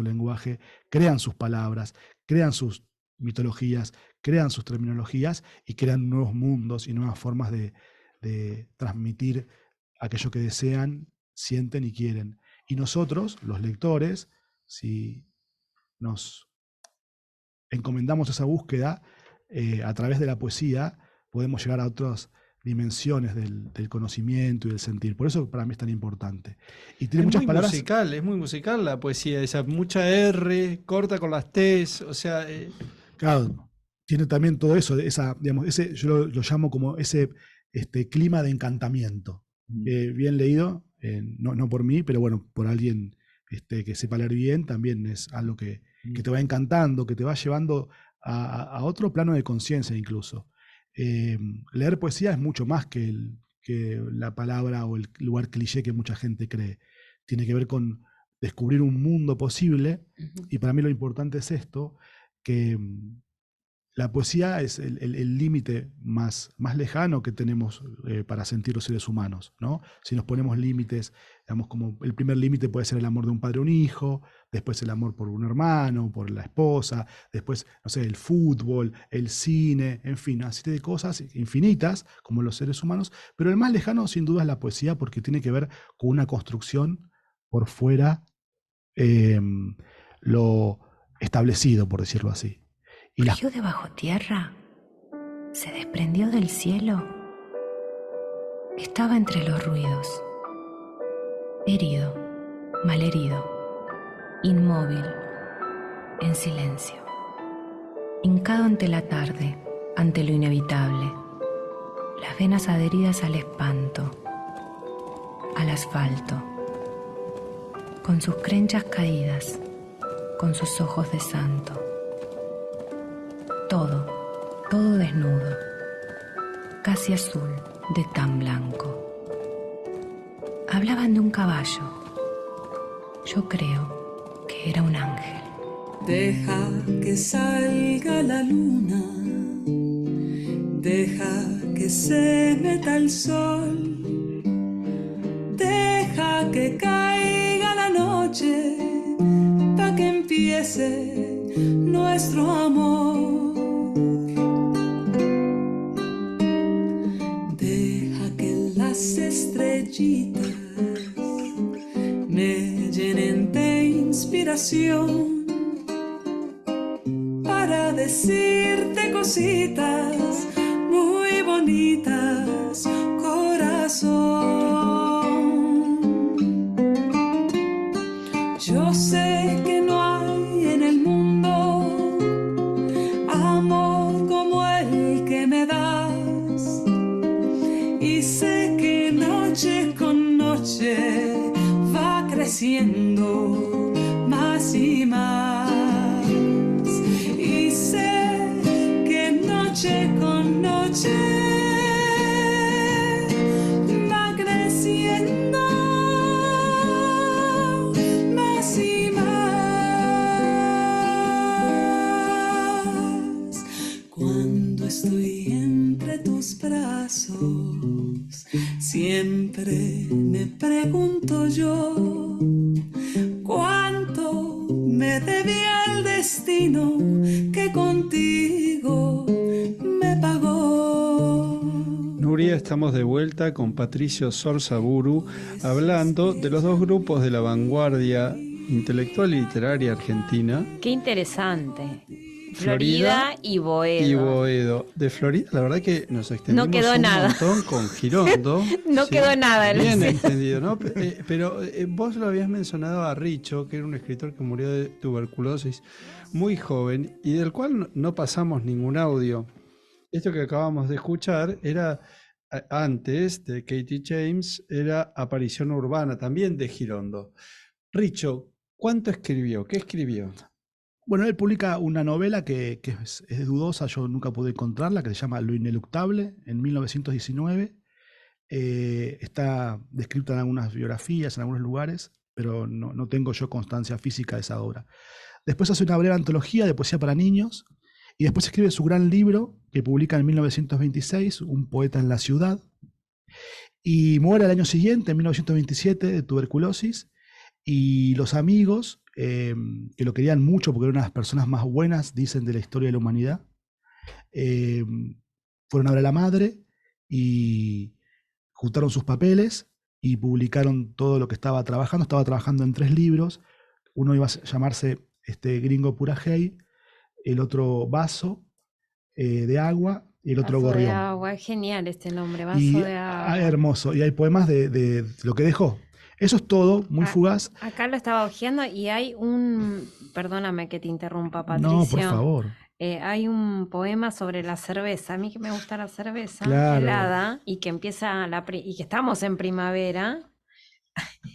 lenguaje, crean sus palabras, crean sus mitologías, crean sus terminologías y crean nuevos mundos y nuevas formas de transmitir aquello que desean, sienten y quieren. Y nosotros, los lectores, si nos encomendamos esa búsqueda, a través de la poesía podemos llegar a otras dimensiones del conocimiento y del sentir. Por eso para mí es tan importante. Y tiene muchas palabras. Es muy musical la poesía, esa mucha R, corta con las T's, o sea... Claro, tiene también todo eso, digamos, yo lo llamo como ese clima de encantamiento. Bien leído, no por mí, pero bueno, por alguien que sepa leer bien, también es algo que te va encantando, que te va llevando a otro plano de conciencia incluso. Leer poesía es mucho más que la palabra o el lugar cliché que mucha gente cree. Tiene que ver con descubrir un mundo posible, y para mí lo importante es esto, que la poesía es el límite más lejano que tenemos para sentir los seres humanos, ¿no? Si nos ponemos límites, digamos, como el primer límite puede ser el amor de un padre a un hijo, después el amor por un hermano, por la esposa, después, no sé, el fútbol, el cine, en fin, una serie de cosas infinitas como los seres humanos, pero el más lejano sin duda es la poesía, porque tiene que ver con una construcción por fuera, lo establecido, por decirlo así. Surgió de bajo tierra, se desprendió del cielo, estaba entre los ruidos, herido, malherido, inmóvil, en silencio, hincado ante la tarde, ante lo inevitable, las venas adheridas al espanto, al asfalto, con sus crenchas caídas, con sus ojos de santo. Todo desnudo, casi azul de tan blanco. Hablaban de un caballo. Yo creo que era un ángel. Deja que salga la luna, deja que se meta el sol, deja que caiga la noche, pa' que empiece nuestro amor. Estrellitas me llenen de inspiración para decirte cositas muy bonitas, corazón. Yo sé que no hay en el mundo amor como el que me das, y sé que noche con noche va creciendo más y más, y sé que noche con noche va creciendo más y más. Cuando estoy entre tus brazos, siempre me pregunto yo, ¿cuánto me debía el destino que contigo me pagó? Nuria, estamos de vuelta con Patricio Sorzaburu hablando de los dos grupos de la vanguardia intelectual y literaria argentina. Qué interesante. Florida y Boedo. Y Boedo. De Florida, la verdad que nos extendimos no quedó nada. Montón con Girondo. No sí, quedó nada. Bien extendido, ¿no? Pero vos lo habías mencionado a Richo, que era un escritor que murió de tuberculosis muy joven y del cual no pasamos ningún audio. Esto que acabamos de escuchar era antes de Katie James, era Aparición Urbana, también de Girondo. Richo, ¿cuánto escribió? ¿Qué escribió? Bueno, él publica una novela que es dudosa, yo nunca pude encontrarla, que se llama Lo Ineluctable, en 1919. Está descrita en algunas biografías, en algunos lugares, pero no tengo yo constancia física de esa obra. Después hace una breve antología de poesía para niños, y después escribe su gran libro, que publica en 1926, Un poeta en la ciudad, y muere al año siguiente, en 1927, de tuberculosis, Y los amigos, que lo querían mucho porque era una de las personas más buenas, dicen, de la historia de la humanidad, fueron a ver a la madre y juntaron sus papeles y publicaron todo lo que estaba trabajando. Estaba trabajando en 3 libros. Uno iba a llamarse Gringo Purajey, el otro Vaso de Agua y el otro Vaso Gorrión. de agua, es genial este nombre, Vaso Y, de agua. hermoso. Y hay poemas de lo que dejó. Eso es todo, muy fugaz. Acá lo estaba hojeando y hay perdóname que te interrumpa, Patricio. No, por favor. Hay un poema sobre la cerveza. A mí que me gusta la cerveza Claro. helada y que empieza y que estamos en primavera.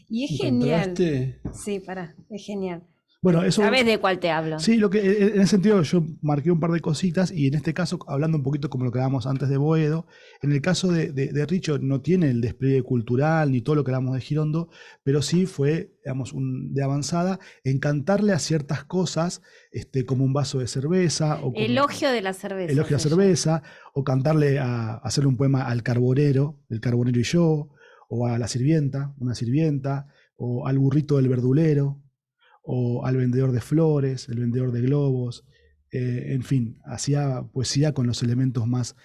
Y es genial. ¿Encontraste? Sí, es genial. Bueno, eso. ¿Sabes de cuál te hablo? Sí, en ese sentido yo marqué un par de cositas y en este caso, hablando un poquito como lo que hablábamos antes de Boedo, en el caso de Richo no tiene el despliegue cultural ni todo lo que hablamos de Girondo, pero sí fue, digamos, de avanzada en cantarle a ciertas cosas, como un vaso de cerveza. O Elogio de la cerveza. Elogio de la cerveza, o cantarle hacerle un poema al carbonero, el carbonero y yo, o a la sirvienta, una sirvienta, o al burrito del verdulero, o al vendedor de flores, el vendedor de globos, en fin, hacía poesía con los elementos más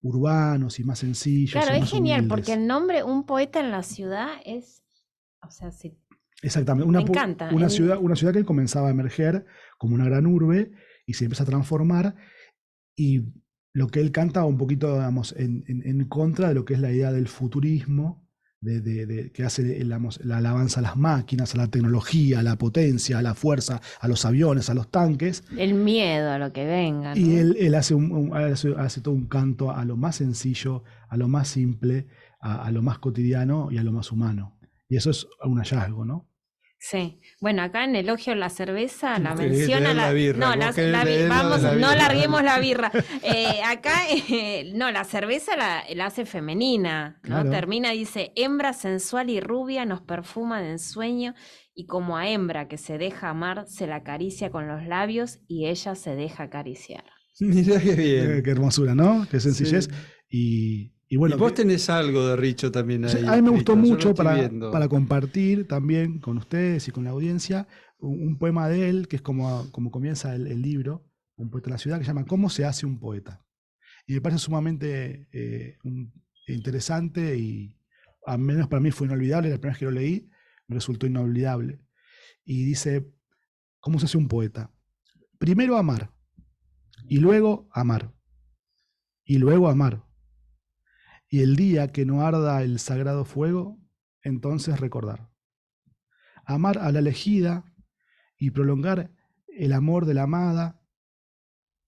urbanos y más sencillos. Claro, y es más genial, humildes. porque el nombre Un poeta en la ciudad es, o sea, sí, Exactamente, me encanta. una ciudad que comenzaba a emerger como una gran urbe y se empieza a transformar, y lo que él canta un poquito, digamos, en contra de lo que es la idea del futurismo, que hace la alabanza a las máquinas, a la tecnología, a la potencia, a la fuerza, a los aviones, a los tanques. El miedo a lo que venga, ¿no? Y él hace todo un canto a lo más sencillo, a lo más simple, a lo más cotidiano y a lo más humano. Y eso es un hallazgo, ¿no? Sí. Bueno, acá en Elogio a la cerveza la Querés menciona leer la birra, no, vos querés leer vamos, la no birra. larguemos la birra. Acá no, la cerveza la hace femenina, ¿no? Claro. Termina, dice, hembra sensual y rubia nos perfuma de ensueño, y como a hembra que se deja amar, se la acaricia con los labios y ella se deja acariciar. Mirá qué bien. Qué hermosura, ¿no? Qué sencillez. Sí. Y bueno, y vos tenés algo de Richo también ahí. a mí me gustó escrito, yo lo mucho estoy para viendo. compartir también con ustedes y con la audiencia un poema de él, que es como comienza el libro, Un poeta en la ciudad, que se llama ¿Cómo se hace un poeta? Y me parece sumamente interesante, y al menos para mí fue inolvidable. La primera vez que lo leí me resultó inolvidable. Y dice, ¿cómo se hace un poeta? Primero amar, y luego amar, y luego amar. Y el día que no arda el sagrado fuego, entonces recordar. Amar a la elegida y prolongar el amor de la amada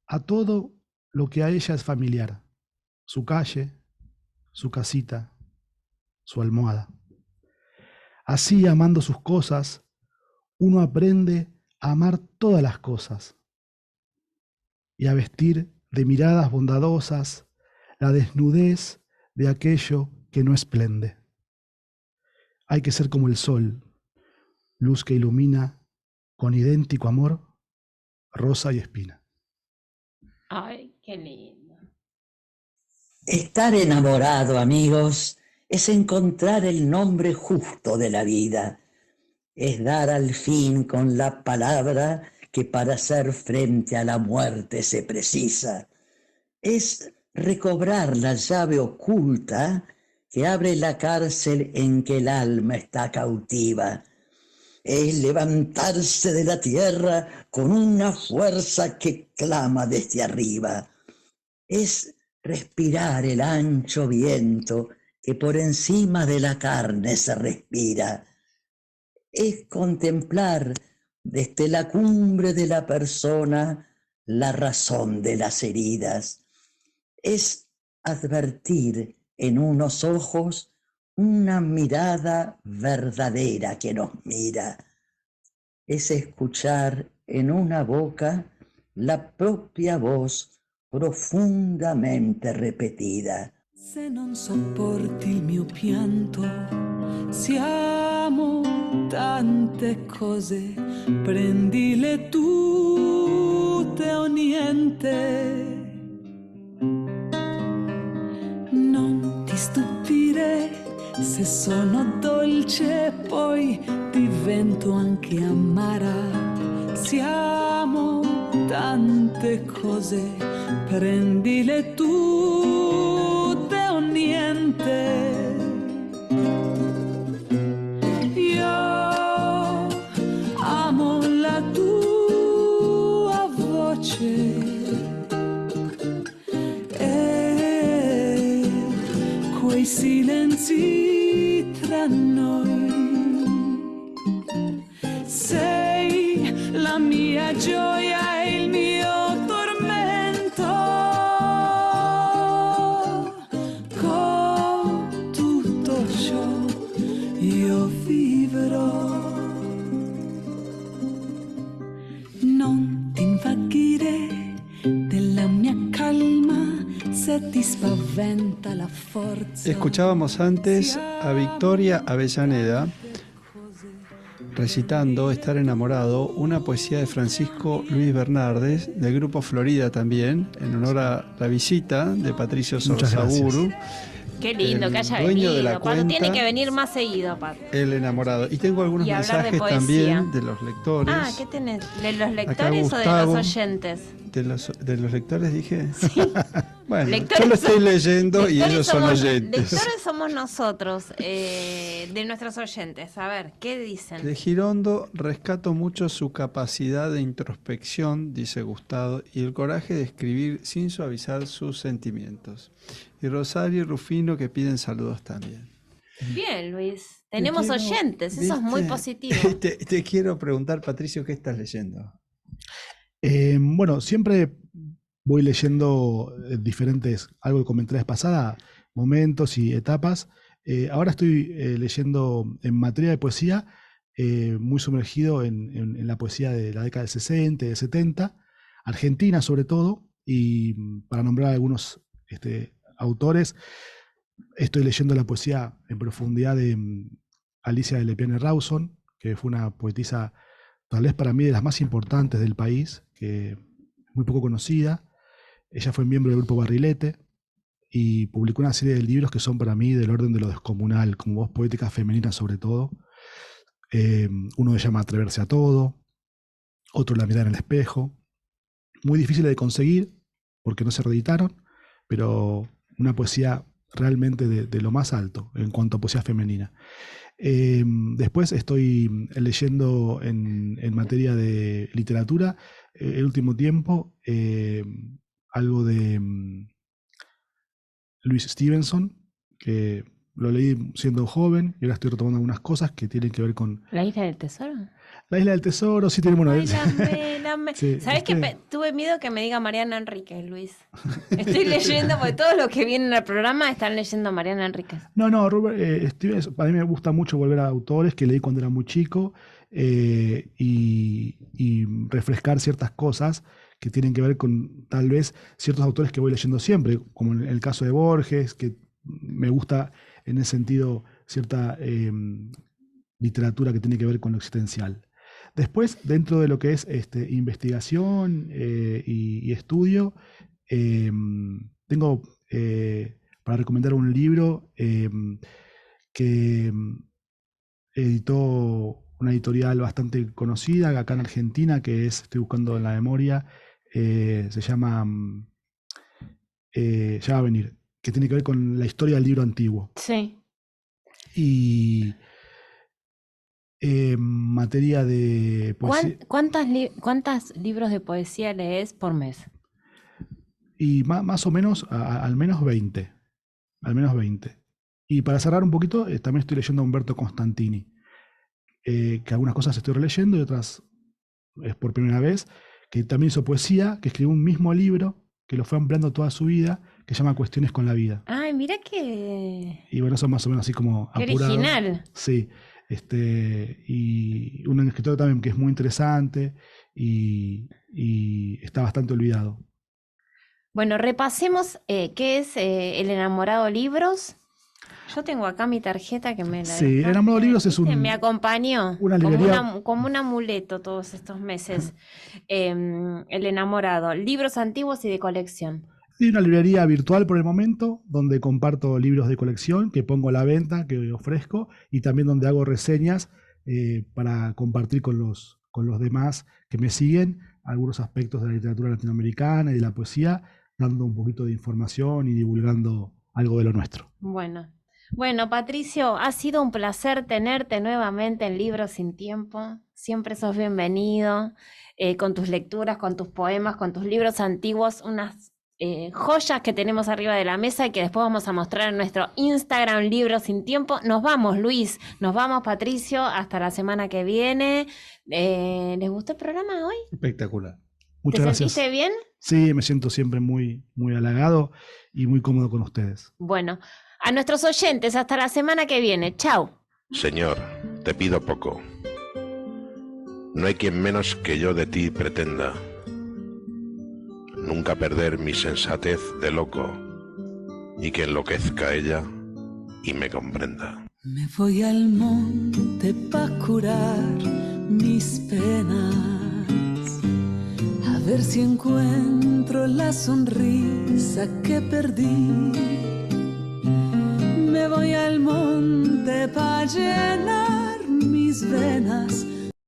a todo lo que a ella es familiar, su calle, su casita, su almohada. Así, amando sus cosas, uno aprende a amar todas las cosas y a vestir de miradas bondadosas la desnudez de aquello que no esplende. Hay que ser como el sol, luz que ilumina con idéntico amor rosa y espina. Ay, qué lindo. Estar enamorado, amigos, es encontrar el nombre justo de la vida. Es dar al fin con la palabra que para hacer frente a la muerte se precisa. Es recobrar la llave oculta que abre la cárcel en que el alma está cautiva. Es levantarse de la tierra con una fuerza que clama desde arriba. Es respirar el ancho viento que por encima de la carne se respira. Es contemplar desde la cumbre de la persona la razón de las heridas. Es advertir en unos ojos una mirada verdadera que nos mira. Es escuchar en una boca la propia voz profondamente repetida. Se non sopporti il mio pianto, siamo tante cose, prendile tutte o niente. Non ti stupire Se sono dolce poi divento anche amara. Siamo tante cose, prendile tutte o niente. Io amo la tua voce e quei silenzi tra noi. Sei la mia gioia e il mio tormento. Con tutto ciò io vivrò. Non ti invaghire della mia calma se ti spaventa la forza. Escuchábamos antes a Victoria Avellaneda recitando Estar enamorado, una poesía de Francisco Luis Bernardes, del grupo Florida también, en honor a la visita de Patricio Sorzaburu. Qué lindo que haya dueño de la venido, Pato. cuenta, Tiene que venir más seguido, Pato. El enamorado. Y tengo algunos Y hablar de mensajes poesía. también de los lectores. Ah, ¿qué tenés? ¿De los lectores Acá o de Gustavo. los oyentes? ¿De los lectores dije? Sí. Bueno, Lectores yo lo estoy son- leyendo y Lectores ellos son somos- oyentes. Lectores somos nosotros, de nuestros oyentes. A ver, ¿qué dicen? De Girondo rescato mucho su capacidad de introspección, dice Gustavo, y el coraje de escribir sin suavizar sus sentimientos. Y Rosario y Rufino que piden saludos también. Bien, Luis. Tenemos quiero- oyentes, eso es muy ¿viste? positivo. Te quiero preguntar, Patricio, ¿qué estás leyendo? Bueno, siempre voy leyendo diferentes, algo que comenté la vez pasada, momentos y etapas. Ahora estoy leyendo en materia de poesía, muy sumergido en la poesía de la década del 60, del 70, argentina sobre todo, y para nombrar algunos autores, estoy leyendo la poesía en profundidad de Alicia de Lepiane Rawson, que fue una poetisa tal vez para mí de las más importantes del país, que es muy poco conocida. Ella fue miembro del grupo Barrilete y publicó una serie de libros que son para mí del orden de lo descomunal, como voz poética femenina sobre todo. Uno se llama Atreverse a todo, otro La mirada en el espejo. Muy difíciles de conseguir porque no se reeditaron, pero una poesía realmente de lo más alto en cuanto a poesía femenina. Después estoy leyendo en materia de literatura, el último tiempo, algo de Louise Stevenson, que lo leí siendo joven y ahora estoy retomando algunas cosas que tienen que ver con ¿La isla del tesoro? La isla del tesoro. Sí, tenemos una Ay, lame. Sí, ¿Sabes qué? Tuve miedo que me diga Mariana Enríquez, Luis. Estoy leyendo, porque todos los que vienen al programa están leyendo a Mariana Enríquez. No, Robert, para mí me gusta mucho volver a autores que leí cuando era muy chico y refrescar ciertas cosas que tienen que ver con tal vez ciertos autores que voy leyendo siempre, como en el caso de Borges, que me gusta en ese sentido cierta literatura que tiene que ver con lo existencial. Después, dentro de lo que es investigación y estudio, tengo para recomendar un libro que editó una editorial bastante conocida acá en Argentina, que estoy buscando en la memoria, se llama Ya va a venir, que tiene que ver con la historia del libro antiguo. Sí. Y en materia de poesía. ¿Cuántos libros de poesía lees por mes? Y más o menos, al menos 20. Al menos 20. Y para cerrar un poquito, también estoy leyendo a Umberto Constantini, que algunas cosas estoy releyendo y otras es por primera vez, que también hizo poesía, que escribió un mismo libro, que lo fue ampliando toda su vida, que se llama Cuestiones con la vida. Ay, mira que... Y bueno, eso más o menos así como Qué apurado. original. Sí. Y un escritor también que es muy interesante y está bastante olvidado. Bueno, repasemos qué es El Enamorado Libros. Yo tengo acá mi tarjeta que me la Sí, El dejaste, Enamorado Libros es ¿viste? un- Me acompañó una librería- como un amuleto todos estos meses. El Enamorado, libros antiguos y de colección. Hay una librería virtual por el momento, donde comparto libros de colección que pongo a la venta, que ofrezco, y también donde hago reseñas para compartir con los demás que me siguen algunos aspectos de la literatura latinoamericana y de la poesía, dando un poquito de información y divulgando algo de lo nuestro. Bueno, Patricio, ha sido un placer tenerte nuevamente en Libros sin Tiempo. Siempre sos bienvenido con tus lecturas, con tus poemas, con tus libros antiguos, unas joyas que tenemos arriba de la mesa y que después vamos a mostrar en nuestro Instagram Libros sin Tiempo. Nos vamos, Luis, nos vamos, Patricio, hasta la semana que viene. ¿Les gustó el programa hoy? Espectacular. Muchas gracias. ¿Te sentiste bien? Sí, me siento siempre muy, muy halagado y muy cómodo con ustedes. Bueno, a nuestros oyentes, hasta la semana que viene. Chau. Señor, te pido poco. No hay quien menos que yo de ti pretenda nunca perder mi sensatez de loco, y que enloquezca ella y me comprenda. Me voy al monte pa' curar mis penas, a ver si encuentro la sonrisa que perdí. Me voy al monte pa' llenar mis venas